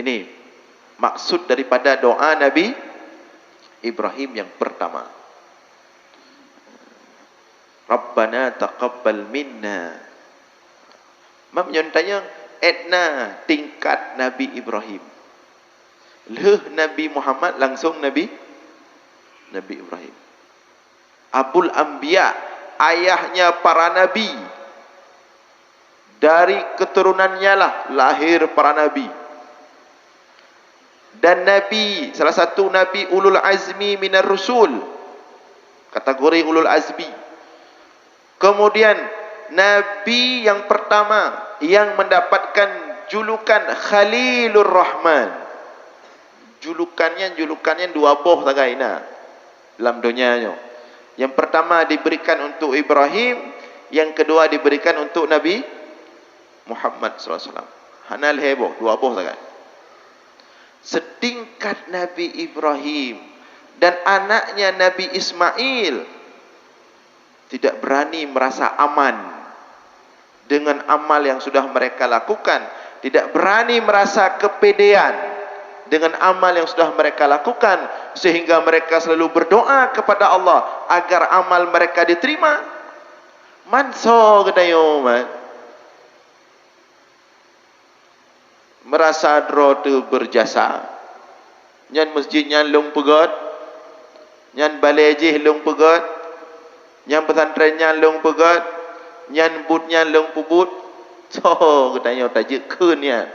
Ini maksud daripada doa Nabi Ibrahim yang pertama. Rabbana taqabbal minna. Mak menyantanya etna tingkat Nabi Ibrahim. Leh Nabi Muhammad langsung Nabi Ibrahim. Abul Anbiya, ayahnya para nabi. Dari keturunannya lah lahir para nabi. Dan nabi, salah satu nabi ulul azmi minar rusul. Kategori ulul azmi. Kemudian nabi yang pertama yang mendapatkan julukan Khalilur Rahman. Julukannya dua boh tagaina dalam dunianya. Yang pertama diberikan untuk Ibrahim, yang kedua diberikan untuk Nabi Muhammad SAW. Hanal heboh, dua boh tagai. Setingkat Nabi Ibrahim dan anaknya Nabi Ismail tidak berani merasa aman dengan amal yang sudah mereka lakukan, tidak berani merasa kepedean dengan amal yang sudah mereka lakukan, sehingga mereka selalu berdoa kepada Allah agar amal mereka diterima. Manso kedayo man, merasa dro tu berjasa. Nyan masjid nyan long pegot, nyan balai jih long pegot, nyan pesantren nyan long pegot, nyan but nyan long pubut. So kedayo tajik keun ya.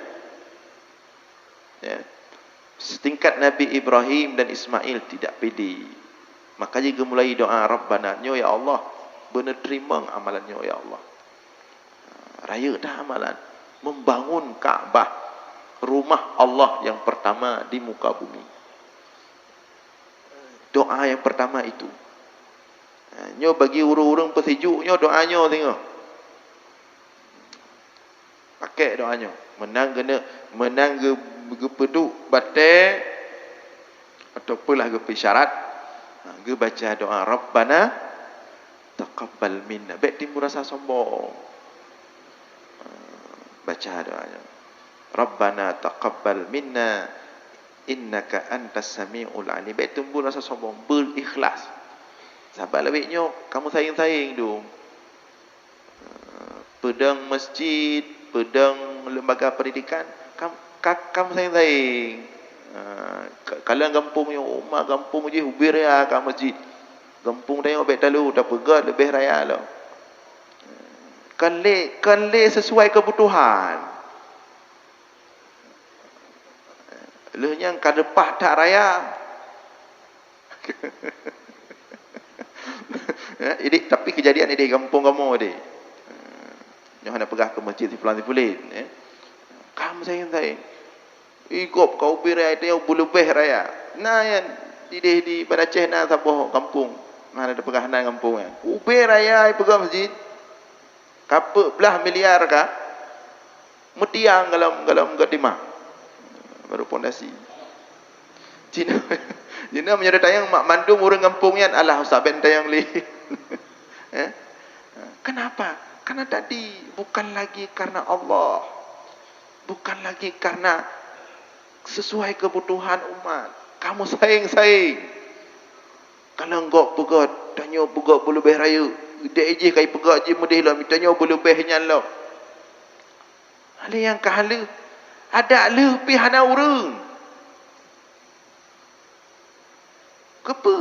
Setingkat Nabi Ibrahim dan Ismail tidak pede. Maka juga mulai doa Rabbana, nyo ya Allah, benar terima amalannya ya Allah. Raya dah amalan membangun Kaabah, rumah Allah yang pertama di muka bumi. Doa yang pertama itu. Nyo bagi urung-urung pesiju, nyo doanya tengok. Pakai doanya. Menang geduk batai ataupun lah gepe syarat. Ge baca doa Rabbana taqabbal minna. Baik timbul rasa sombong. Baca doanya. Rabbana taqabbal minna innaka antas samiul alim. Baik timbul rasa sombong, berikhlas. Sahabat lebihnya kamu sayang-sayang tu. Pedang masjid, pedang lembaga pendidikan, kamu sayang-sayang. Kalau kampungnya rumah kampung je ubir ya ke masjid. Kampung dia obek dalu dah pegat lebih raya lah. Kan sesuai kebutuhan. Lehnya kadepah tak raya. Jadi tapi kejadian ini di kampung kamu ni. Yang hendak pegah ke masjid si fulan. Kamu sayang-sayang. Ikut kau birai dia lebih raya. Nah yang di pada Cina saboh kampung. Mana ada pegahanan kampung kan. Ubir raya pegang masjid. Kapuk belah miliar kah? Mutiang dalam gatimah. Baru pondasi. Cina menyertai tayang mak mandung orang kampung yang Allah usah ben tayang li. Kenapa? Karena tadi bukan lagi karena Allah. Bukan lagi karena sesuai kebutuhan umat. Kamu sayang-sayang. Kalau enggak pegat, tanya pegat boleh lebih raya. Dia je kai pegat je mudih lah. Tanya boleh lebihnya lah. Hal yang kahala. Ada lebih hana orang. Kepa?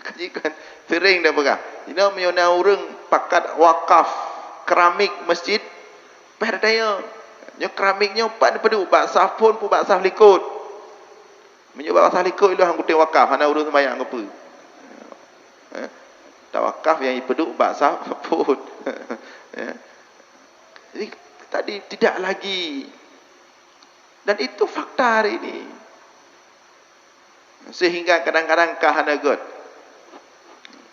Kajikan. Sering dah pegah. Ini menyona orang pakat wakaf keramik masjid. Perdaya. Nya keramiknya empat pedu baksah pun baksah likut. Menyoba baksah likut itu hang kuting wakaf hana urus sembahyang apa. Tak wakaf yang pedu baksah pun. Jadi tadi tidak lagi. Dan itu fakta hari ini. Sehingga kadang-kadang kahana god.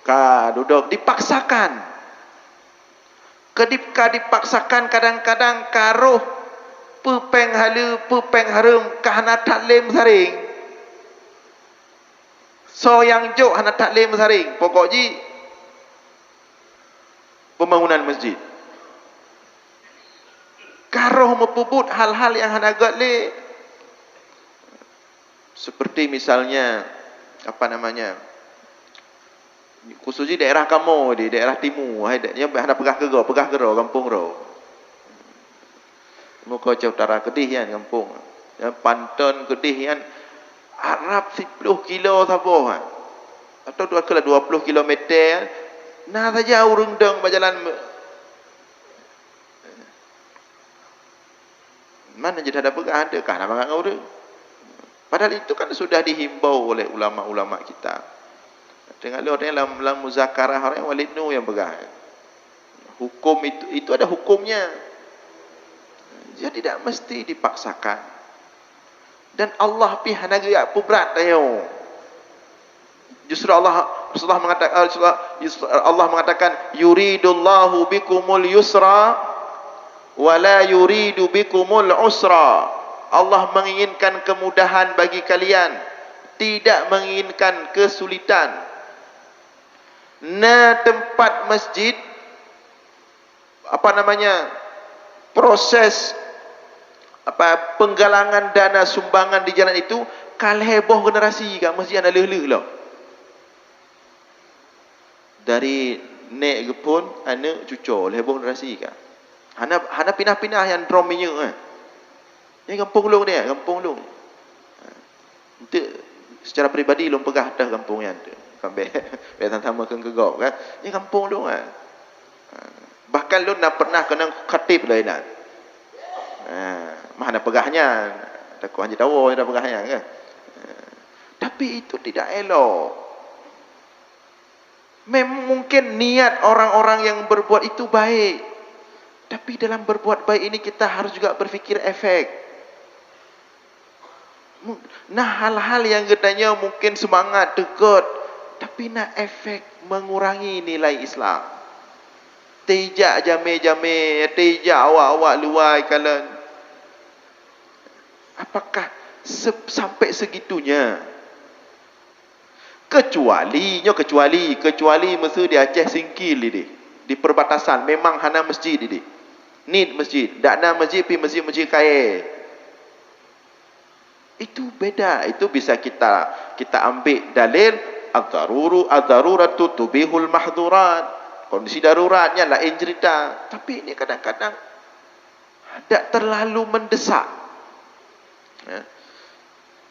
Ka duduk dipaksakan. Kedipka dipaksakan kadang-kadang karuh pepeng halu, pepeng harum kahana taklim saring. So yang jok hana taklim saring. Pokok ji pembangunan masjid. Karoh mepebut hal-hal yang hana galek. Seperti misalnya apa namanya? Khususnya daerah kamu di daerah timur, yang hana pegah gero kampung ro. Muka utara Kedih kan kampung. Yang Panton Kedih kan Arab 10 kilo saboh. Atau 20 kilometer. Nah saja urang deng berjalan. Mana jadi ada pegah ada kah nama ngau dia. Padahal itu kan sudah dihimbau oleh ulama-ulama kita. Dengan orang dalam muzakarah orang Walid Nu yang pegah. Hukum itu ada hukumnya. Jadi tidak mesti dipaksakan. Dan Allah pihak negeri apa berat tayo. Justru Allah mengatakan yuridullahu bikumul yusra wala yuridu bikumul usra. Allah menginginkan kemudahan bagi kalian, tidak menginginkan kesulitan. Nah, tempat masjid apa namanya? Proses penggalangan dana sumbangan di jalan itu kal heboh generasi kan mesti ada leh-leh lah. Dari nek gepun anak cucu heboh generasi kan. Hana pindah-pindah yang drum minyak kan. Ni kampung long ni, kampung long. Untuk secara peribadi long pegah dah kampung yang tu. Sampai sama ke gegok kan. Ni kampung long kan. Bahkan long nak pernah kena khatib lain kan. Mana pegahnya. Takut hanya tahu ada pegahnya kan. Tapi itu tidak elok. Memang mungkin niat orang-orang yang berbuat itu baik. Tapi dalam berbuat baik ini kita harus juga berfikir efek. Nah hal-hal yang katanya mungkin semangat, dekat. Tapi nak efek mengurangi nilai Islam. Tejak jame-jame, tejak awak-awak luai kalian. Apakah sampai segitunya? Kecuali mesti di Aceh Singkil ini. Di perbatasan memang hana masjid ini. Need masjid, dak ada masjid pi masjid kaya. Itu beda, itu bisa kita ambil dalil ad-daruratu tubihul mahdurat. Kondisi daruratnya lain cerita, tapi ini kadang-kadang tidak terlalu mendesak. Ya.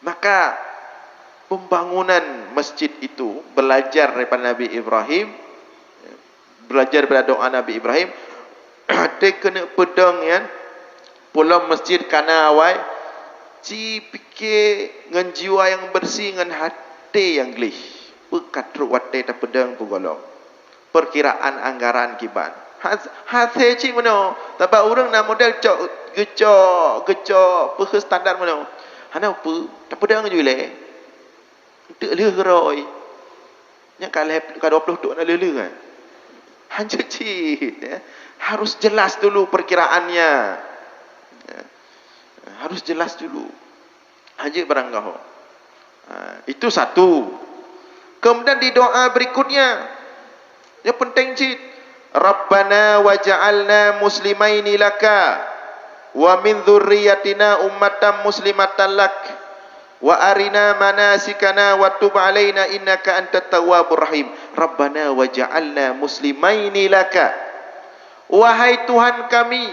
Maka pembangunan masjid itu belajar daripada Nabi Ibrahim, belajar daripada doa Nabi Ibrahim. Dia kena pedang yang pulang masjid kana awai ci fikir dengan jiwa yang bersih, dengan hati yang gelih. Pekatruk wate tak pedang pugolong. Perkiraan anggaran kiban. Hati ci mana? Tapi orang nak model gecok, pe standar mana? Hana apa? Tak pedang jule. Tak leh geroi. Nya kalau 20 tok nak leh kan. Hancur ci. Harus jelas dulu perkiraannya. Harus jelas dulu. Haji barangkah. Itu satu. Kemudian di doa berikutnya, yang penting cik, Rabbana waj'alna muslimaini laka wa min dzurriyyatina ummatan muslimatan lak wa arina manasikana wa tub alaina innaka antat tawwabur rahim. Rabbana waj'alna muslimaini laka. Wahai Tuhan kami,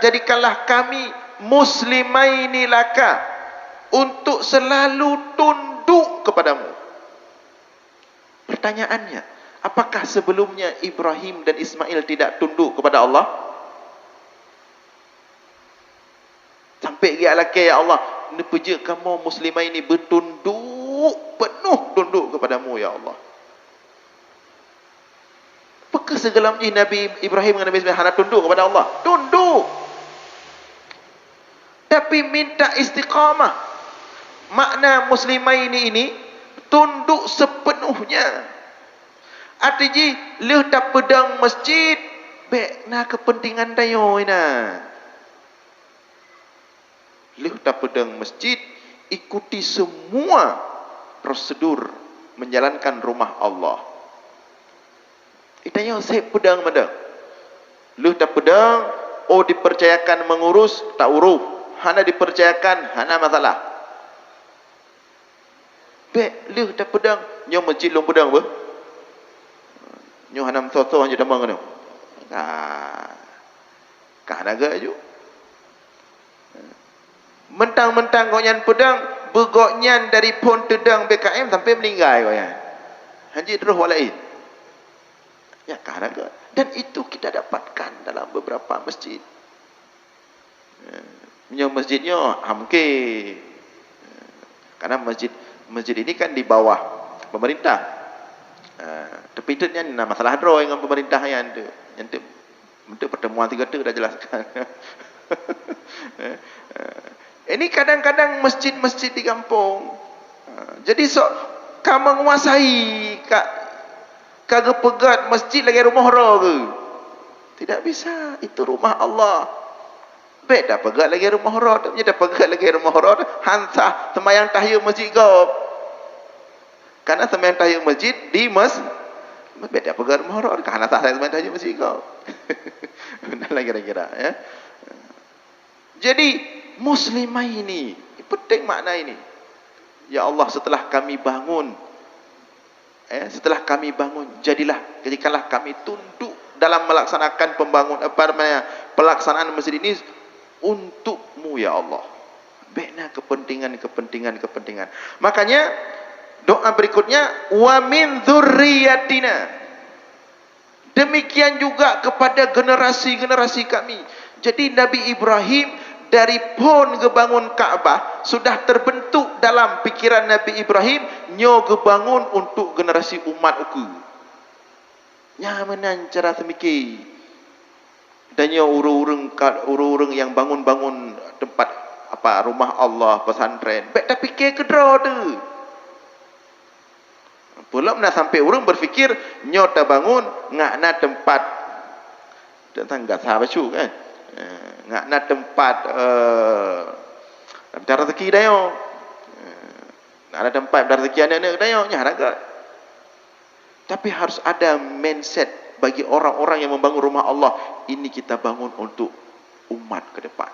jadikanlah kami muslimaini laka, untuk selalu tunduk kepadamu. Pertanyaannya, apakah sebelumnya Ibrahim dan Ismail tidak tunduk kepada Allah? Sampai dia laki, ya Allah, nepeje kamu muslimaini bertunduk, penuh tunduk kepadamu ya Allah. Apakah segelamnya Nabi Ibrahim dan Nabi Ismail hendak tunduk kepada Allah? Tunduk. Tapi minta istiqamah. Makna muslimaini ini tunduk sepenuhnya. Artinya leh tak pedang masjid, baik na kepentingan tayo ina. Leh tak pedang masjid, ikuti semua prosedur menjalankan rumah Allah. Itanya saya pedang mana? Lu tak pedang, oh dipercayakan mengurus tak urus, hana dipercayakan hana masalah. Bek leh dah pedang, nyo masjid long pedang apa? Nyo hanam so-so hanya damang kan. Kah naga ju. Mentang-mentang goyan pedang, begoknyan dari pon tedang BKM sampai meninggal goyan. Haji terus walai. Ya kah naga. Dan itu kita dapatkan dalam beberapa masjid. Nyo masjidnya hamke. Karena masjid ini kan di bawah pemerintah. Tapi itu ni masalah draw dengan pemerintah yang tu. Yang tu untuk pertemuan 3 tu dah jelaskan. Ini kadang-kadang masjid-masjid di kampung. Jadi kamu menguasai kagak pegat masjid lagi rumah orang ke? Tidak bisa, itu rumah Allah. Baik dah pegat lagi rumah orang, dah pegat lagi rumah orang, hansah sembahyang tahiyat masjid kau. Karena sembahyang tahiyat masjid di beda pegang rumah orang, karena tak saya sembahyang tahiyat masjid kau. Benar kira-kira ya. Jadi muslimah ini penting makna ini. Ya Allah, setelah kami bangun, jadikanlah kami tunduk dalam melaksanakan pelaksanaan masjid ini untukmu ya Allah. Bena kepentingan. Makanya doa berikutnya, wa min dzurriyyatina. Demikian juga kepada generasi-generasi kami. Jadi Nabi Ibrahim dari pon gebangun Kaabah sudah terbentuk dalam pikiran Nabi Ibrahim, nyo gebangun untuk generasi umat uku. Nyamanan cara semiki. Dan nyo urung yang bangun-bangun tempat rumah Allah, pesantren. Baik dah fikir kedra tu. Belum nak sampai orang berfikir nyota bangun ngakna tempat tangga sahabat kan. Ngakna tempat cara rezeki dah yo. Ada tempat rezeki anak-anak dah yo nyara ke. Tapi harus ada mindset bagi orang-orang yang membangun rumah Allah, ini kita bangun untuk umat ke depan.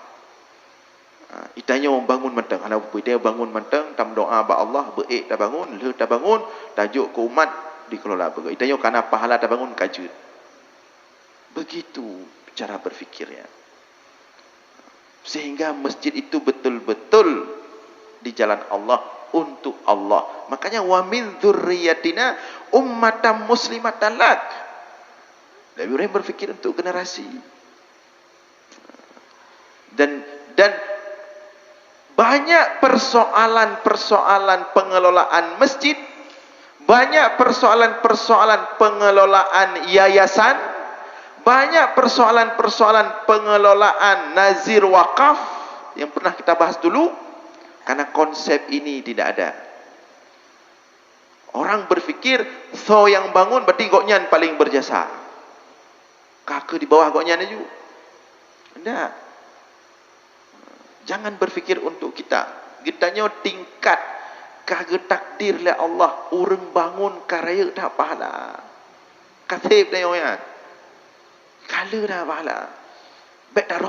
Itanya membangun mentang, anak dia bangun mentang, tam doa ba Allah, beik dah bangun, le dah bangun, tajuk ke umat dikelola begitu. Itanya karena pahala dah bangun kajut. Begitu cara berfikirnya. Sehingga masjid itu betul-betul di jalan Allah, untuk Allah. Makanya wa min dzurriyyatina ummatan muslimatan lak. Nabi Ibrahim berfikir untuk generasi. Dan banyak persoalan-persoalan pengelolaan masjid, banyak persoalan-persoalan pengelolaan yayasan, banyak persoalan-persoalan pengelolaan nazir wakaf yang pernah kita bahas dulu, karena konsep ini tidak ada. Orang berfikir so yang bangun berarti goknyan paling berjasa. Kakak di bawah goknyan aja. Tidak. Jangan berfikir untuk kita. Kitanya tingkat kagak takdir oleh Allah, orang bangun karaya dah pahala. Kasih dah yang kala dah pahala. Bet dah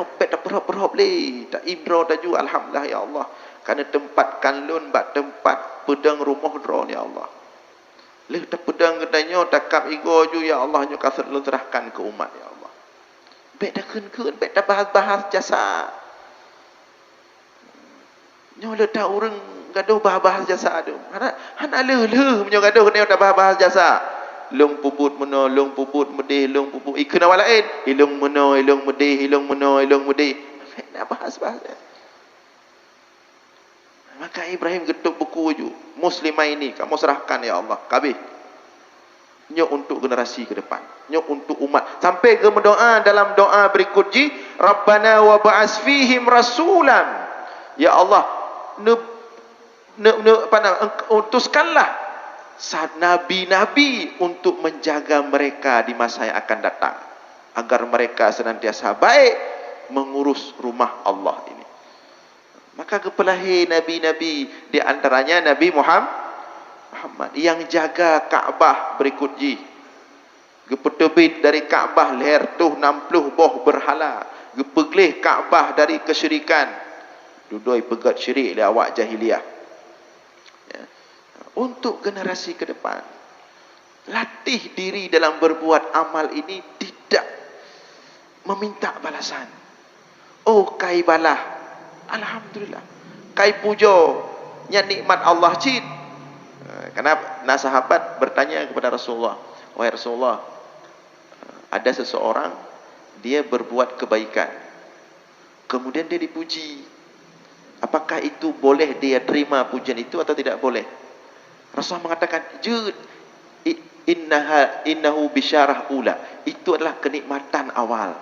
berhop le. Tak ibro dah ju alhamdulillah ya Allah. Karena tempatkan lun bak tempat pedang rumah drone ya Allah. Leh dah pedang gedanya takap ego ju ya Allah, nyo kasut lun serahkan ke umat ya Allah. Bet dah keun, bet dah bahas-bahas jasa. Nyo le dah orang gaduh bahas jasa tu. Hana le menyo gaduh ne dah bahas jasa. Long puput meno, long puput medih, long puput ikena walain, ilung meno, ilung medih, ilung meno, ilung medih. Nak bahas. Maka Ibrahim getuk buku ju. Muslimah ini kamu serahkan ya Allah. Kabeh. Nyo untuk generasi ke depan. Nyo untuk umat. Sampai ke berdoa dalam doa berikut ji, Rabbana wa ba'as fihim rasulan. Ya Allah, utuskanlah nabi-nabi untuk menjaga mereka di masa yang akan datang, agar mereka senantiasa baik mengurus rumah Allah ini. Maka kepelahir nabi-nabi, di antaranya Nabi Muhammad yang jaga Kaabah berikut ji. Gepetebit dari Kaabah leher tuh 60 boh berhala. Gepeglih Kaabah dari kesyirikan. Dudoi pegat syirik dia awak jahiliah. Ya. Untuk generasi ke depan, latih diri dalam berbuat amal ini tidak meminta balasan. Oh, kai balah, alhamdulillah. Kai pujo, nya nikmat Allah cid. Karena sahabat bertanya kepada Rasulullah, wahai Rasulullah, ada seseorang dia berbuat kebaikan, kemudian dia dipuji. Apakah itu boleh dia terima pujian itu atau tidak boleh? Rasulullah mengatakan, jud innahu bisyarah ula. Itu adalah kenikmatan awal.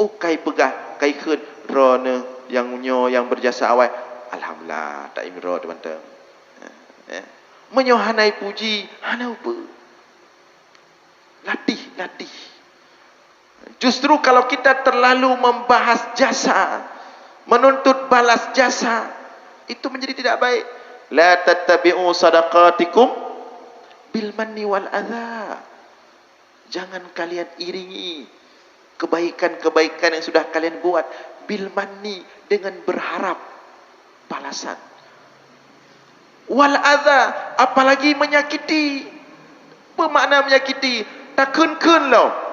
Oh, kai pegah, kai khun rona yang nyo yang berjasa awal. Alhamdulillah, tak imro teman-teman. Menyohanai puji, hana apa? Latih. Justru kalau kita terlalu membahas jasa, menuntut balas jasa, itu menjadi tidak baik. La tattabi'u sadaqatikum bil manni wal adha. Jangan kalian iringi kebaikan-kebaikan yang sudah kalian buat bil manni, dengan berharap balasan. Wal adha, apalagi menyakiti. Apa makna menyakiti? Tak kun-kun lo.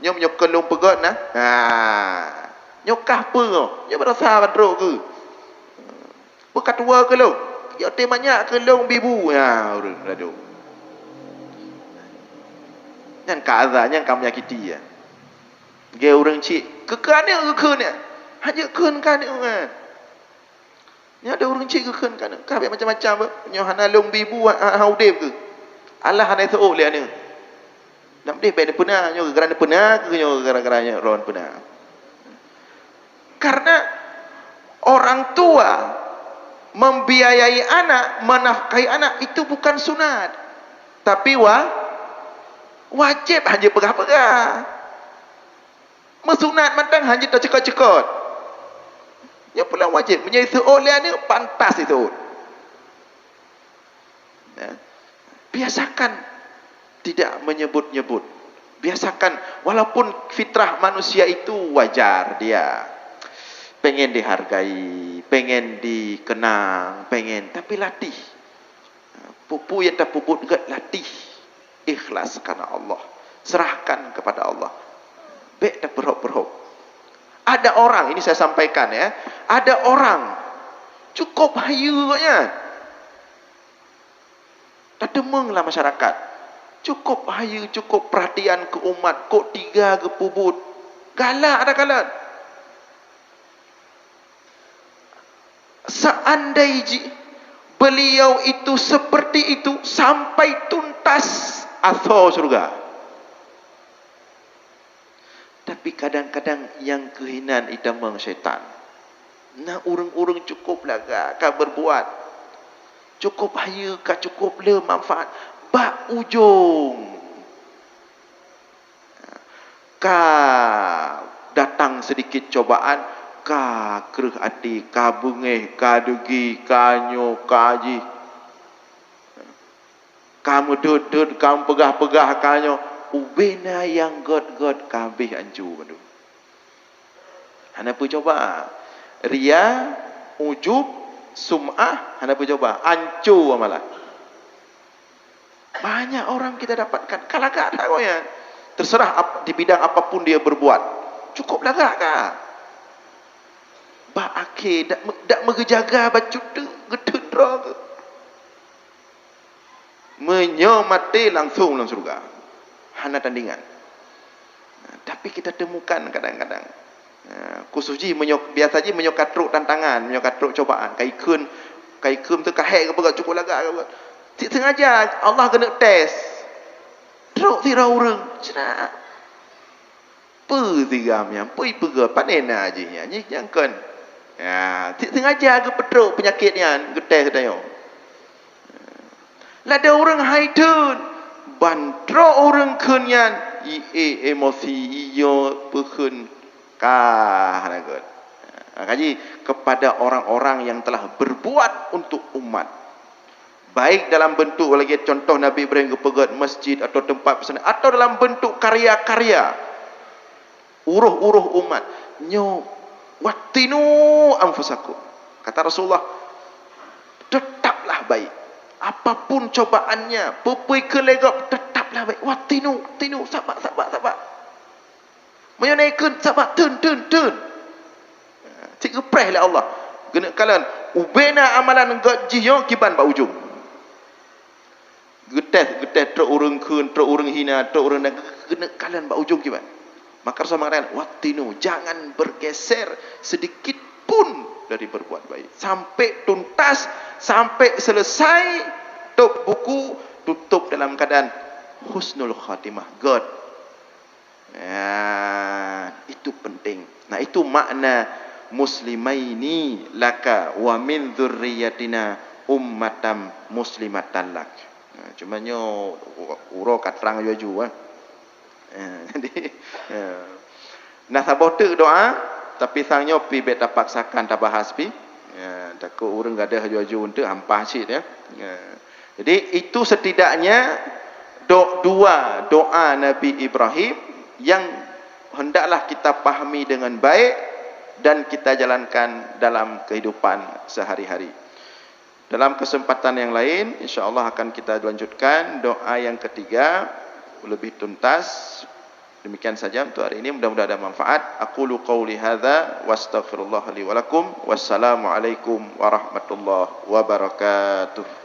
Nyom nyokon long pegot nah. Nyokah apa lo? Nyom berasa bandrok ke? Bekat tua ke lo? Ya temanya ke long bibu. Ya, urang rado. Yang kaza, yang kamu menyakiti ya. Ge orang cik, kekan ni. Hanya kun kan ni orang. Ni ada orang cik kekan kan. Kabeh macam-macam. Nyohana long bibu haudep ke. Allah hanai seok lian ni. Nak dia pada pernah, nyo kerana pernah, nyo gara-garanya ron pernah. Karena orang tua membiayai anak, menafkahi anak itu bukan sunat, tapi wajib. Hanya pegah-pegah. Mesunat matang hanya tak cekot-cekot. Yang pula wajib menjadi seorang ni pantas itu. Ya. Biasakan tidak menyebut-nyebut. Biasakan, walaupun fitrah manusia itu wajar, dia pengen dihargai, pengen dikenang, pengen, tapi latih. Pupu yang tak puput juga latih. Ikhlas karena Allah. Serahkan kepada Allah. Baik tak berhop-berhop. Ada orang, ini saya sampaikan ya, ada orang cukup hayunya. Tak demenglah masyarakat. Cukup hayu, cukup perhatian ke umat, kok tiga ke pubut. Galak ada galak. Seandainya beliau itu seperti itu sampai tuntas asal surga. Tapi kadang-kadang yang kehinaan idamang syaitan. Nah, urang-urang cukup lah kah berbuat. Cukup hayu kah, cukup le manfaat. Bak ujung ka datang sedikit cobaan, ka kereh hati, ka bengeh, ka degi, ka nyo, ka ji, kamu duduk, kamu pegah-pegah ka nyo, ubena yang god-god kabeh anju bandu. Hana pu coba ria, ujub, sum'ah, hana pu coba ancu amalah. Banyak orang kita dapatkan kalagak tak goyan. Terserah di bidang apapun dia berbuat. Cukup lagak kah? Ba akhir dak mengejaga bacut tu gedendra ke. Menyomati langsung surga. Hana tandingan. Tapi kita temukan kadang-kadang khususnya biasanya menyokatruk tantangan, menyokatruk cobaan. Kai keum tu kahek ke pegat cukup lagak ke. Tak sengaja Allah kena test. Teruk tira orang. Cina. Tigamnya. Pega panena aja nya. Ni jangkan. Ya, tak sengaja ke petruk penyakitnya ke test tayo. Lada orang haidun. Bantro orang kenyan. Emosi iyo pekun kah nagot. Kaji kepada orang-orang yang telah berbuat untuk umat. Baik dalam bentuk lagi contoh Nabi Ibrahim ke pegat masjid atau tempat pesantren, atau dalam bentuk karya-karya. uruh-uruh umat. Nyo wattinu anfusakum. Kata Rasulullah, tetaplah baik. Apapun cobaannya, pepui kelegap, tetaplah baik. Wattinu, sabar. Menaikkan sabar, turn. Cik gepreh lah Allah. Kena kalian ubena amalan gaji yo kiban ba ujung. Geteh truk urang keun, truk urang hina, truk urang kena kalian ba ujung kiban. Maka Rasul mengatakan, wattinu, jangan bergeser sedikit pun dari berbuat baik. Sampai tuntas, sampai selesai, tutup buku, tutup dalam keadaan husnul khatimah, good. Ya, itu penting. Nah, itu makna muslimaini laka wa min dzurriyyatina ummatam muslimatan lak. Nah, cuma nyo uro katrang jo jadi nah sabote doa tapi sangnya pi beta paksakan tak bahas pi takut urang gada haju-haju untuk hampah cik ya. Jadi itu setidaknya dua doa Nabi Ibrahim yang hendaklah kita pahami dengan baik dan kita jalankan dalam kehidupan sehari-hari. Dalam kesempatan yang lain insyaallah akan kita lanjutkan doa yang ketiga lebih tuntas. Demikian saja untuk hari ini, mudah-mudahan ada manfaat. Aqulu qauli hadza wastaghfirullah li wa lakum. Wassalamualaikum warahmatullahi wabarakatuh.